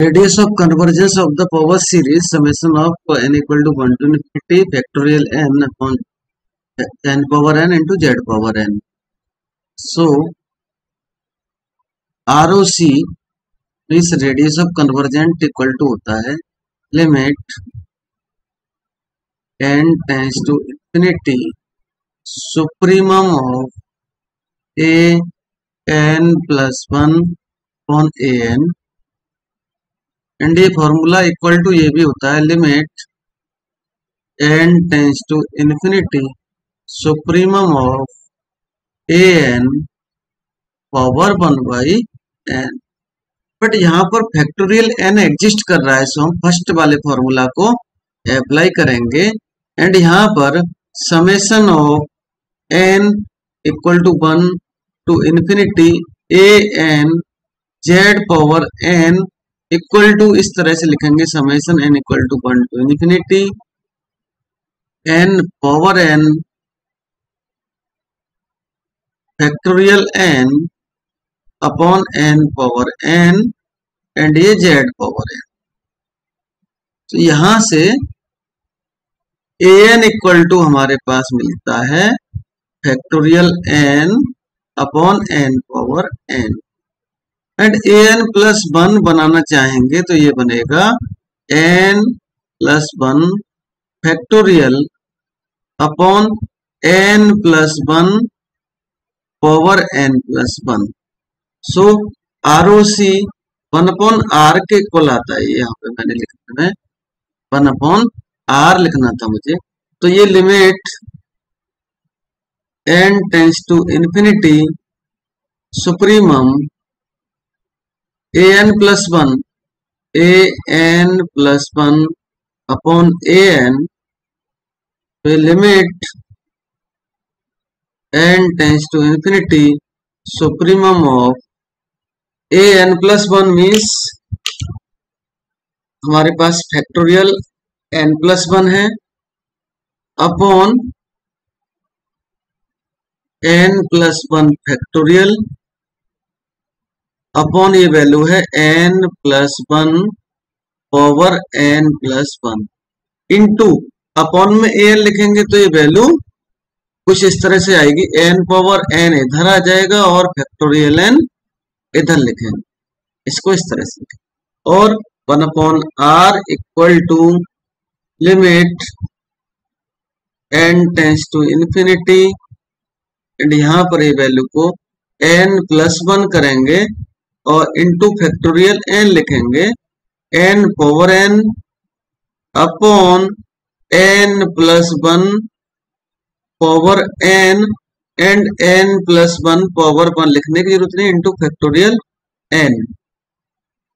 Radius of convergence of the power series summation of n equal to 1 to infinity factorial n upon n power n into z power n. So ROC means radius of convergent equal to होता है limit n tends to infinity supremum of a n plus 1 upon a n and ये formula equal to ये भी होता है limit n tends to infinity supremum of a n power 1 by n. But यहाँ पर factorial n exist कर रहा है, सो हम फर्स्ट वाले फॉर्मूला को अप्लाई करेंगे एंड यहाँ पर summation of n equal to 1 to infinity a n z power n equal to इस तरह से लिखेंगे summation n equal to 1 to infinity n power n factorial n upon n power n and ये z power n। तो यहां से an equal to हमारे पास मिलता है factorial n upon n power n and an plus 1 बनाना चाहेंगे तो ये बनेगा n plus 1 factorial upon n plus 1 power n plus 1। सो ROC 1 अपॉन r के इक्वल आता है। यहाँ पे मैंने लिखा है 1 अपॉन r लिखना था मुझे। तो ये limit n tends to infinity supremum an plus 1 upon an पे limit n tends to infinity supremum of an plus 1 means हमारे पास फैक्टोरियल n प्लस 1 है upon n plus 1 factorial upon ये वैल्यू है n plus 1 power n plus 1 into upon में an लिखेंगे तो ये वैल्यू कुछ इस तरह से आएगी n पावर n इधर आ जाएगा और फैक्टोरियल n इधर लिखेंगे, इसको इस तरह से और 1 upon r equal to limit n tends to infinity and यहाँ पर ये वैल्यू को n प्लस 1 करेंगे और इंटू फैक्टोरियल n लिखेंगे n power n upon n plus 1 power n and n plus 1 power 1 लिखने की जरूरत नहीं into factorial n।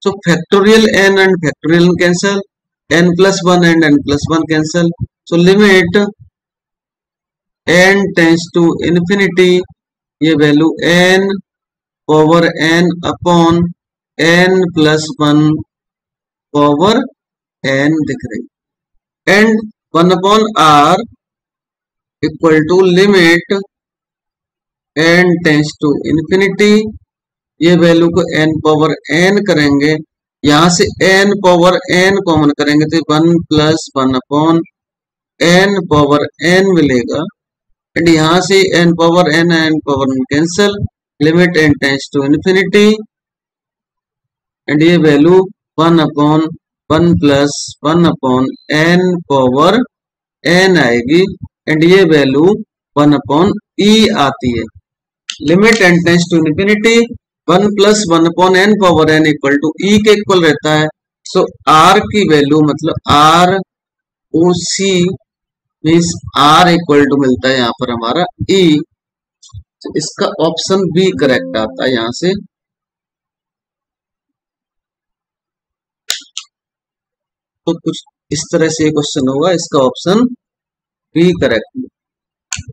So factorial n and factorial cancel, n plus 1 and n plus 1 cancel. So limit n tends to infinity ये value n power n upon n plus 1 power n दिख रही and 1 upon r equal to limit n tends to infinity ये value को n power n करेंगे, यहां से n power n common करेंगे तो 1 plus 1 upon n power n मिलेगा एंड यहां से n power n cancel limit n tends to infinity and ये value 1 upon 1 plus 1 upon n power n आएगी एंड ये वैल्यू 1 अपॉन e आती है। Limit n tends to infinity 1 plus 1 upon n power n equal to e के equal रहता है। So r की value मतलब r o c means r equal to मिलता है यहाँ पर हमारा e। तो इसका ऑप्शन बी करेक्ट आता है यहां से। तो कुछ इस तरह से क्वेश्चन होगा, इसका ऑप्शन बी करेक्ट।